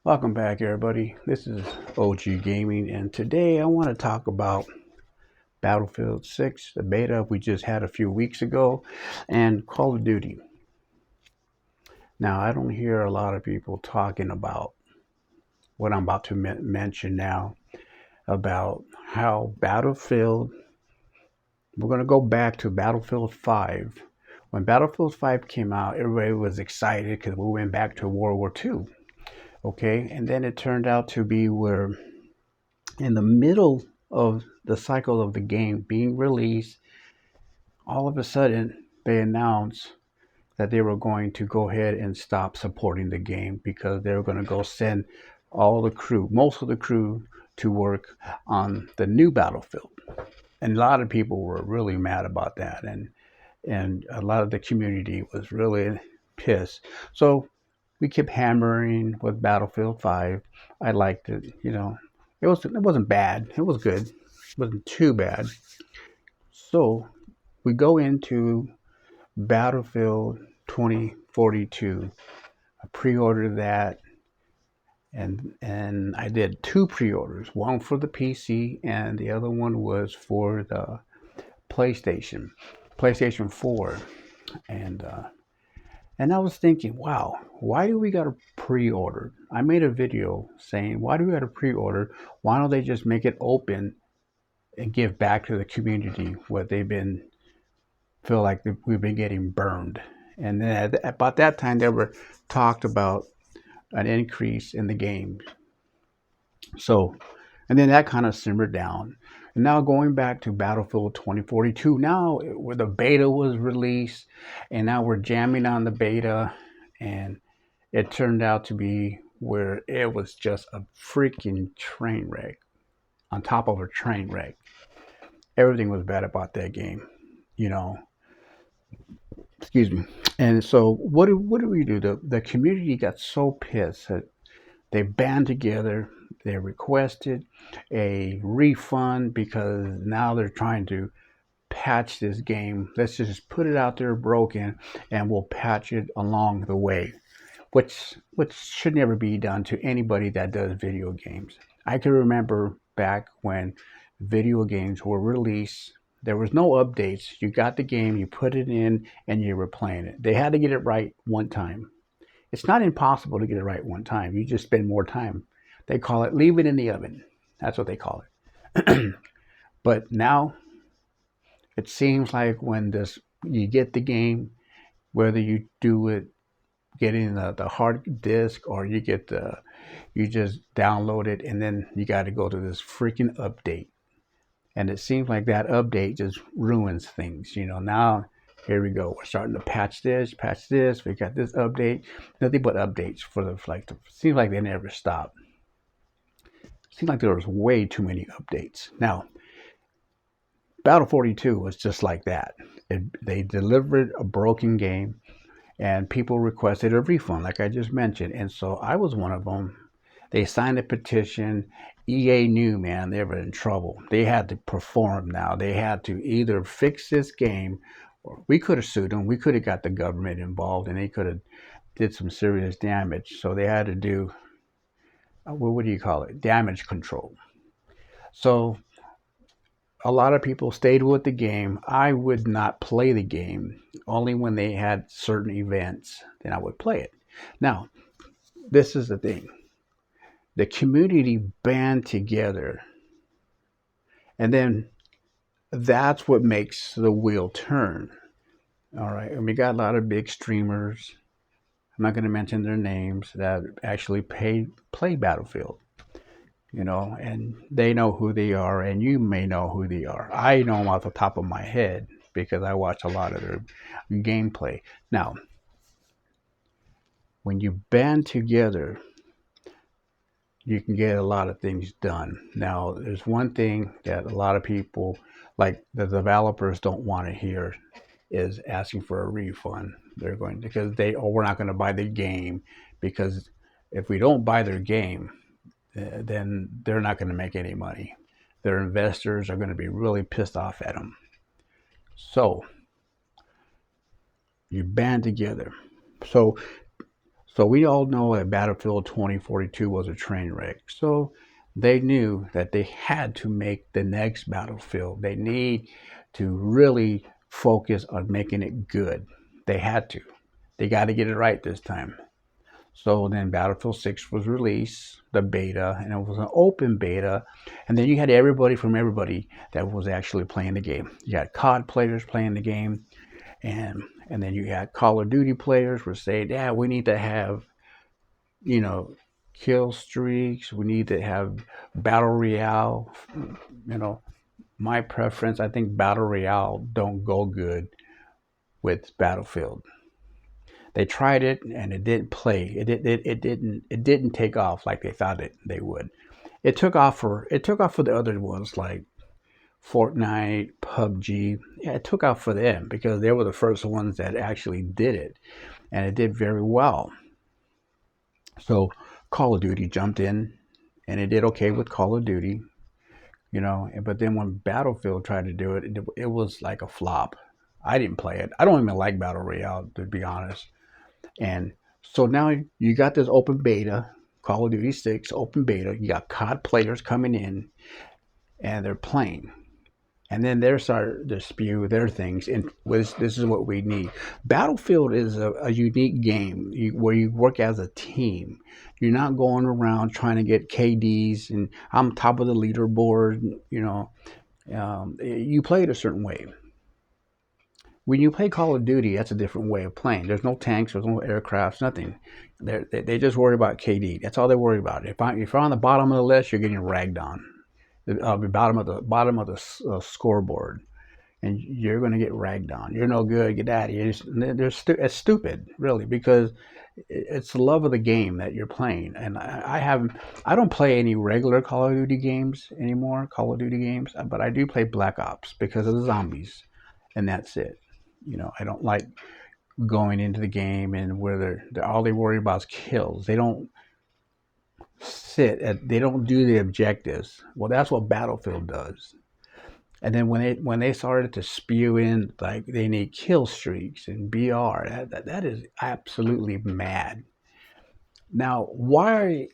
Welcome back, everybody. This is OG Gaming, and today I want to talk about Battlefield 6, the beta we just had a few weeks ago, and Call of Duty. Now, I don't hear a lot of people talking about what I'm about to mention now about how we're going to go back to Battlefield 5. When Battlefield 5 came out, everybody was excited because we went back to World War II. Okay, and then it turned out to be where in the middle of the cycle of the game being released, all of a sudden they announced that they were going to go ahead and stop supporting the game because they were going to go send all the crew, most of the crew, to work on the new Battlefield. And a lot of people were really mad about that, and a lot of the community was really pissed. So we kept hammering with Battlefield 5. I liked it, it wasn't bad. It was good. It wasn't too bad. So we go into Battlefield 2042. I pre-ordered that, and I did two pre-orders. One for the PC, and the other one was for the PlayStation 4, and and I was thinking, wow, why do we got to pre-order? I made a video saying, why do we got to pre-order? Why don't they just make it open and give back to the community what they've been feel like we've been getting burned? And then about that time, they were talked about an increase in the game. So, and then that kind of simmered down. And now going back to Battlefield 2042, now where the beta was released, and now we're jamming on the beta, and it turned out to be where it was just a freaking train wreck on top of a train wreck. Everything was bad about that game, you know. Excuse me. And so what do we do? The community got so pissed that they band together. They requested a refund because now they're trying to patch this game. Let's just put it out there broken, and we'll patch it along the way, which should never be done to anybody that does video games. I can remember back when video games were released, there was no updates. You got the game, you put it in, and you were playing it. They had to get it right one time. It's not impossible to get it right one time. You just spend more time. They call it leave it in the oven. That's what they call it. But now it seems like when you get the game, whether you do it getting the hard disk or you just download it, and then you got to go to this freaking update. And it seems like that update just ruins things. Now here we go. We're starting to patch this, patch this. We got this update. Nothing but updates for seems like they never stop. Seems like there was way too many updates. Now, Battle 42 was just like that. They delivered a broken game, and people requested a refund, like I just mentioned. And so I was one of them. They signed a petition. EA knew, man, they were in trouble. They had to perform now. They had to either fix this game, or we could have sued them. We could have got the government involved, and they could have did some serious damage. So they had to do, what do you call it? Damage control. So a lot of people stayed with the game. I would not play the game. Only when they had certain events, then I would play it. Now, this is the thing. The community band together, and then that's what makes the wheel turn. All right, and we got a lot of big streamers. I'm not going to mention their names that actually play Battlefield, and they know who they are, and you may know who they are. I know them off the top of my head because I watch a lot of their gameplay. Now, when you band together, you can get a lot of things done. Now, there's one thing that a lot of people, like the developers, don't want to hear is asking for a refund. They're going because we're not going to buy the game, because if we don't buy their game, then they're not going to make any money. Their investors are going to be really pissed off at them. So you band together. So So we all know that Battlefield 2042 was a train wreck. So they knew that they had to make the next Battlefield. They need to really focus on making it good. They had to. They got to get it right this time. So then Battlefield 6 was released, the beta, and it was an open beta. And then you had everybody that was actually playing the game. You had COD players playing the game, and then you had Call of Duty players were saying, yeah, we need to have, you know, kill streaks. We need to have battle royale. You know, my preference, I think battle royale don't go good with Battlefield. They tried it and it didn't play. It didn't take off like they thought they would. It took off for the other ones like Fortnite, PUBG. Yeah, it took off for them because they were the first ones that actually did it, and it did very well. So Call of Duty jumped in, and it did okay with Call of Duty, But then when Battlefield tried to do it was like a flop. I didn't play it. I don't even like Battle Royale, to be honest. And so now you got this open beta, Call of Duty 6 open beta. You got COD players coming in, and they're playing. And then they start to spew their things. And this is what we need. Battlefield is a unique game where you work as a team. You're not going around trying to get KDs and I'm top of the leaderboard. You play it a certain way. When you play Call of Duty, that's a different way of playing. There's no tanks, there's no aircrafts, nothing. They just worry about KD. That's all they worry about. If you're on the bottom of the list, you're getting ragged on. The bottom of the scoreboard, and you're going to get ragged on. You're no good. Get out of here. It's stupid, really, because it's the love of the game that you're playing. And I don't play any regular Call of Duty games anymore. Call of Duty games, but I do play Black Ops because of the zombies, and that's it. I don't like going into the game and where they're all they worry about is kills. They don't they don't do the objectives. Well, that's what Battlefield does. And then when they started to spew in like they need kill streaks and BR, that is absolutely mad. Now, why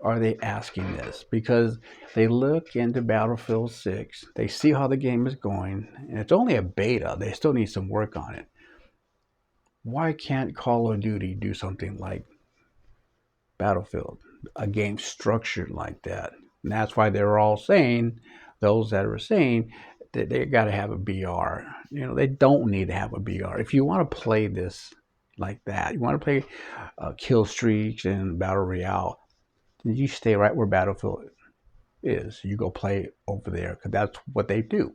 are they asking this? Because they look into Battlefield 6, they see how the game is going, and it's only a beta. They still need some work on it. Why can't Call of Duty do something like Battlefield, a game structured like that? And that's why they're all saying, those that are saying, that they got to have a BR. They don't need to have a BR. If you want to play this like that, you want to play kill streaks and battle royale, then you stay right where Battlefield is. You go play over there because that's what they do.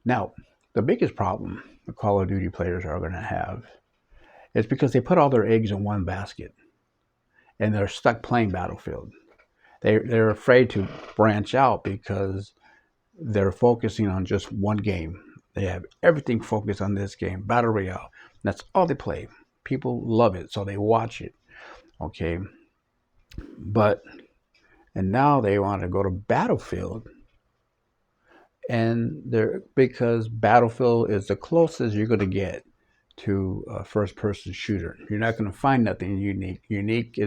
Now, the biggest problem the Call of Duty players are going to have is because they put all their eggs in one basket and they're stuck playing Battlefield. They're afraid to branch out because they're focusing on just one game. They have everything focused on this game, Battle Royale. That's all they play. People love it, so they watch it. Okay. And now they want to go to Battlefield, and because Battlefield is the closest you're going to get to a first-person shooter. You're not going to find nothing unique.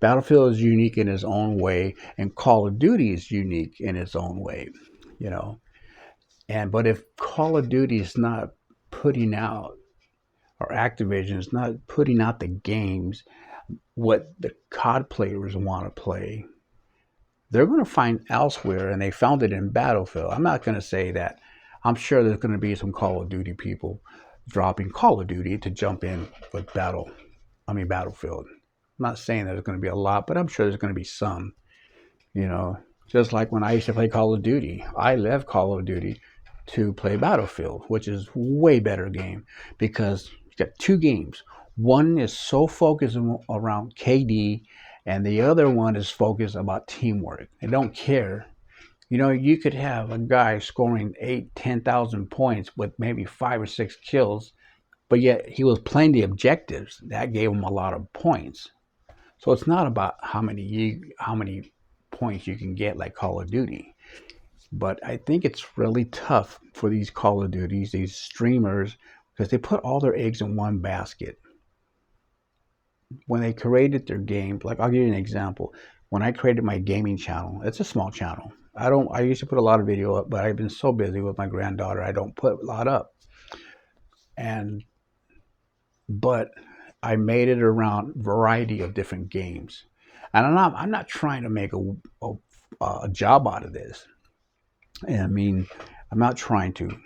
Battlefield is unique in its own way, and Call of Duty is unique in its own way. But if Call of Duty is not putting out, or Activision is not putting out the games what the COD players want to play, they're going to find elsewhere, and they found it in Battlefield. I'm not going to say that. I'm sure there's going to be some Call of Duty people dropping Call of Duty to jump in with Battlefield. I'm not saying there's going to be a lot, but I'm sure there's going to be some. Just like when I used to play Call of Duty. I left Call of Duty to play Battlefield, which is way better game because you got two games. One is so focused around KD, and the other one is focused about teamwork. They don't care. You could have a guy scoring 10,000 points with maybe 5 or 6 kills, but yet he was playing the objectives. That gave him a lot of points. So it's not about how many points you can get like Call of Duty. But I think it's really tough for these Call of Duties, these streamers, because they put all their eggs in one basket. when they created their game, like I'll give you an example. When I created my gaming channel, it's a small channel. I used to put a lot of video up, but I've been so busy with my granddaughter, I don't put a lot up. And but I made it around variety of different games. And I'm not trying to make a job out of this. And I mean, I'm not trying to.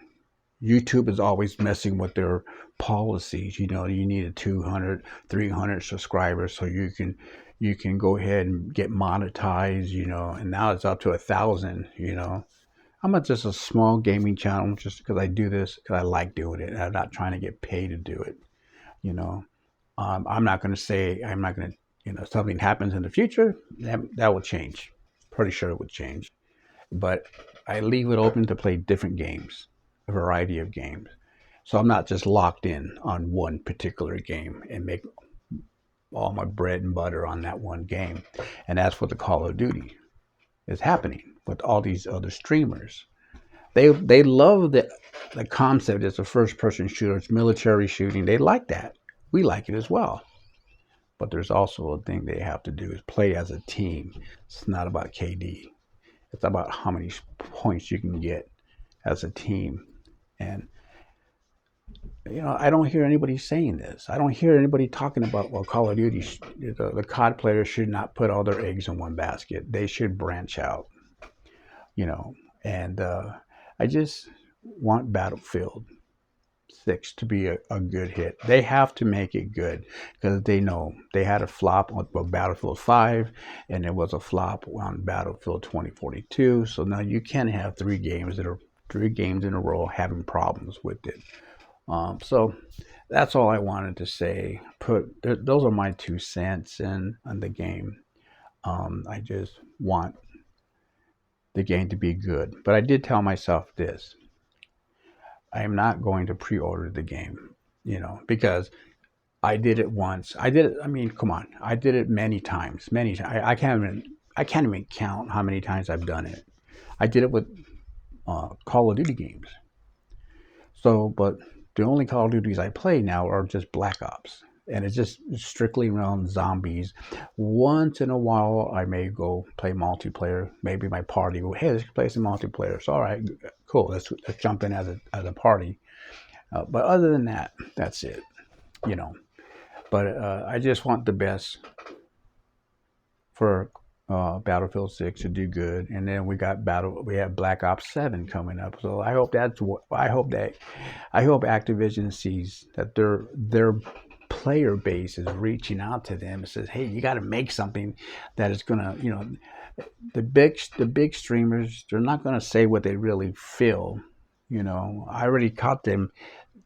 YouTube is always messing with their policies. You know, you need a 200, 300 subscribers so you can go ahead and get monetized, you know, and now it's up to 1,000, you know. Just a small gaming channel just because I do this because I like doing it. And I'm not trying to get paid to do it, you know. I'm not going to say, I'm not going to, you know, something happens in the future, that will change. Pretty sure it would change. But I leave it open to play different games, a variety of games. So I'm not just locked in on one particular game and make all my bread and butter on that one game. And that's what the Call of Duty is happening with all these other streamers. They love the concept. It's a first person shooter. It's military shooting. They like that. We like it as well. But there's also a thing they have to do is play as a team. It's not about KD. It's about how many points you can get as a team. And, you know, I don't hear anybody saying this. I don't hear anybody talking about, well, Call of Duty, the COD players should not put all their eggs in one basket. They should branch out, you know. And I just want Battlefield 6 to be a good hit. They have to make it good because they know they had a flop on Battlefield 5 and it was a flop on Battlefield 2042. So now you can't have three games in a row having problems with it. So that's all I wanted to say. Those are my 2 cents in on the game. I just want the game to be good. But I did tell myself this. I am not going to pre-order the game, you know, because I did it once. I did it. I mean, come on. I did it many times, many times. I can't even count how many times I've done it. I did it with Call of Duty games. So, but the only Call of Duties I play now are just Black Ops. And it's just strictly around zombies. Once in a while, I may go play multiplayer. Maybe my party will, hey, let's play some multiplayer. So, all right, cool. Let's jump in as a party. But other than that, that's it, you know. But I just want the best for Battlefield 6 to do good, and then we have Black Ops 7 coming up. So I hope Activision sees that their player base is reaching out to them and says, hey, you got to make something that is gonna, you know, the big streamers, they're not gonna say what they really feel. You know, I already caught them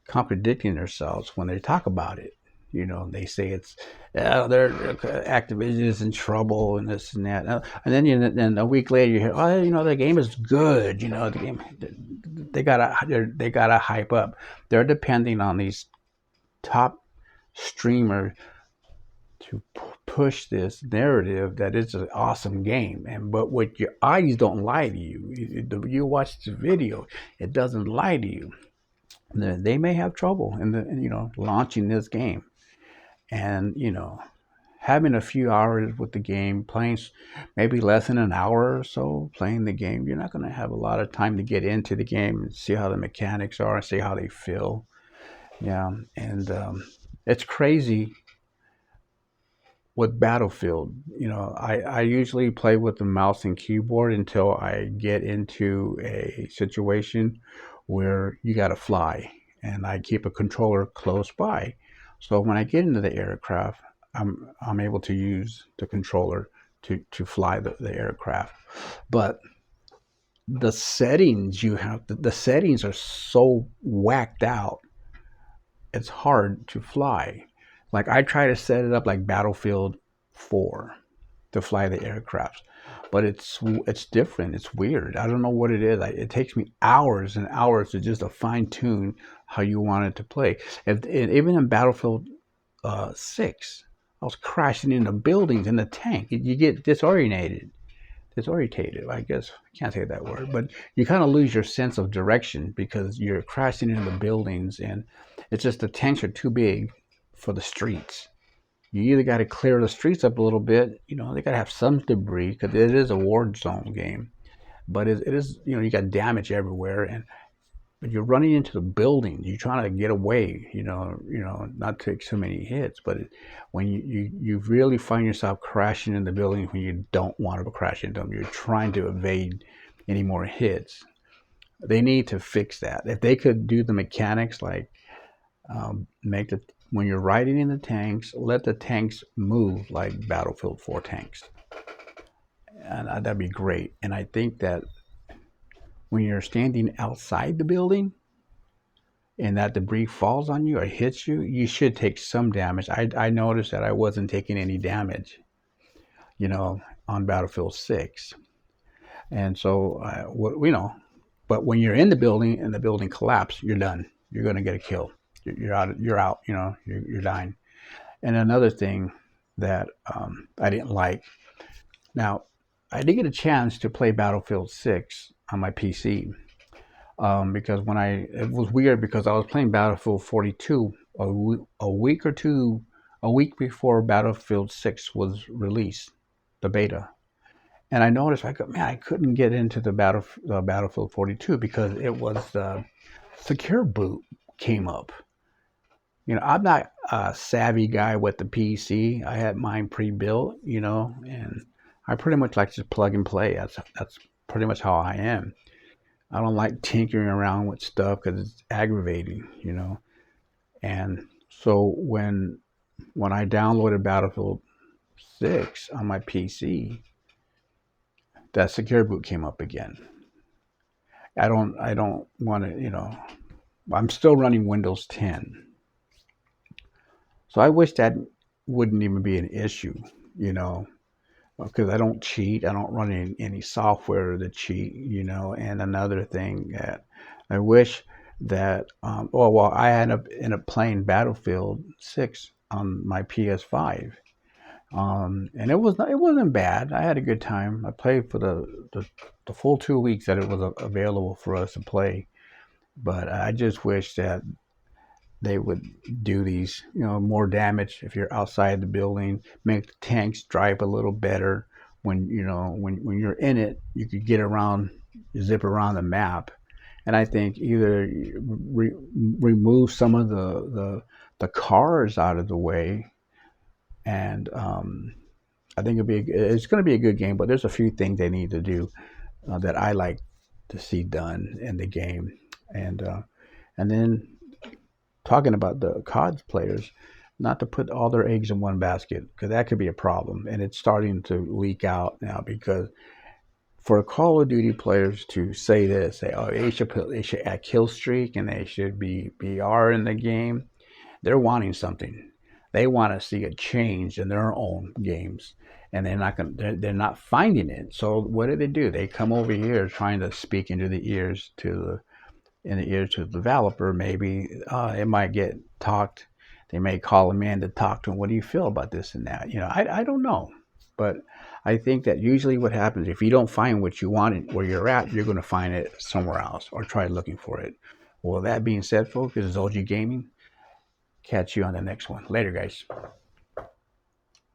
contradicting themselves when they talk about it. You know, they say it's Activision is in trouble and this and that, and then a week later you hear, oh, you know, the game is good. You know, the game they gotta hype up. They're depending on these top streamers to push this narrative that it's an awesome game, but what your eyes don't lie to you. You watch the video, it doesn't lie to you. They may have trouble in launching this game. And, you know, having a few hours with the game, playing maybe less than an hour or so playing the game, you're not going to have a lot of time to get into the game and see how the mechanics are and see how they feel. Yeah, and it's crazy with Battlefield. You know, I usually play with the mouse and keyboard until I get into a situation where you got to fly, and I keep a controller close by. So when I get into the aircraft, I'm able to use the controller to fly the aircraft. But the settings the settings are so whacked out, it's hard to fly. Like I try to set it up like Battlefield 4 to fly the aircraft, but it's different. It's weird. I don't know what it is. It takes me hours and hours to just fine tune how you want it to play. Even in Battlefield 6, I was crashing into buildings in the tank. You get disorientated. I guess I can't say that word, but you kind of lose your sense of direction because you're crashing into buildings, and it's just the tanks are too big for the streets. you either got to clear the streets up a little bit. You know, they got to have some debris because it is a war zone game. But it is, you know, you got damage everywhere, and but you're running into the building. You're trying to get away. You know, not take so many hits. But when you really find yourself crashing in the building when you don't want to crash into them, you're trying to evade any more hits. They need to fix that. If they could do the mechanics like make the when you're riding in the tanks, let the tanks move like Battlefield 4 tanks, and that'd be great. And I think that when you're standing outside the building and that debris falls on you or hits you, you should take some damage. I noticed that I wasn't taking any damage, you know, on Battlefield 6, and so you know. But when you're in the building and the building collapses, you're done. You're going to get a kill. You're out. You're out. You know, you're dying. And another thing that I didn't like. Now, I did get a chance to play Battlefield 6 on my PC because it was weird because I was playing Battlefield 42 a week before Battlefield 6 was released, the beta. And I noticed, I couldn't get into the Battlefield 42 because it was secure boot came up. You know, I'm not a savvy guy with the PC. I had mine pre-built, you know, and I pretty much like to plug and play. That's pretty much how I am. I don't like tinkering around with stuff because it's aggravating, you know. And so when I downloaded Battlefield 6 on my PC, that secure boot came up again. I don't want to, you know, I'm still running Windows 10. So I wish that wouldn't even be an issue, you know, because I don't cheat. I don't run any software to cheat, you know. And another thing that I wish that, I ended up playing Battlefield 6 on my PS5. And it wasn't bad. I had a good time. I played for the full 2 weeks that it was available for us to play. But I just wish that they would do these, you know, more damage if you're outside the building, make the tanks drive a little better. When, you know, when you're in it, you could get around, zip around the map. And I think either remove some of the cars out of the way, and I think it's going to be a good game. But there's a few things they need to do that I like to see done in the game, and then talking about the CODs players, not to put all their eggs in one basket, because that could be a problem, and it's starting to leak out now. Because for Call of Duty players to say they should add kill streak and they should be BR in the game, they're wanting something. They want to see a change in their own games, and they're not finding it. So what do? They come over here trying to speak into the ears in the ear to the developer. Maybe it might get talked. They may call him in to talk to him. What do you feel about this and that? You know, I don't know. But I think that usually what happens, if you don't find what you want where you're at, you're going to find it somewhere else or try looking for it. Well, that being said, folks, this is OG Gaming. Catch you on the next one. Later, guys.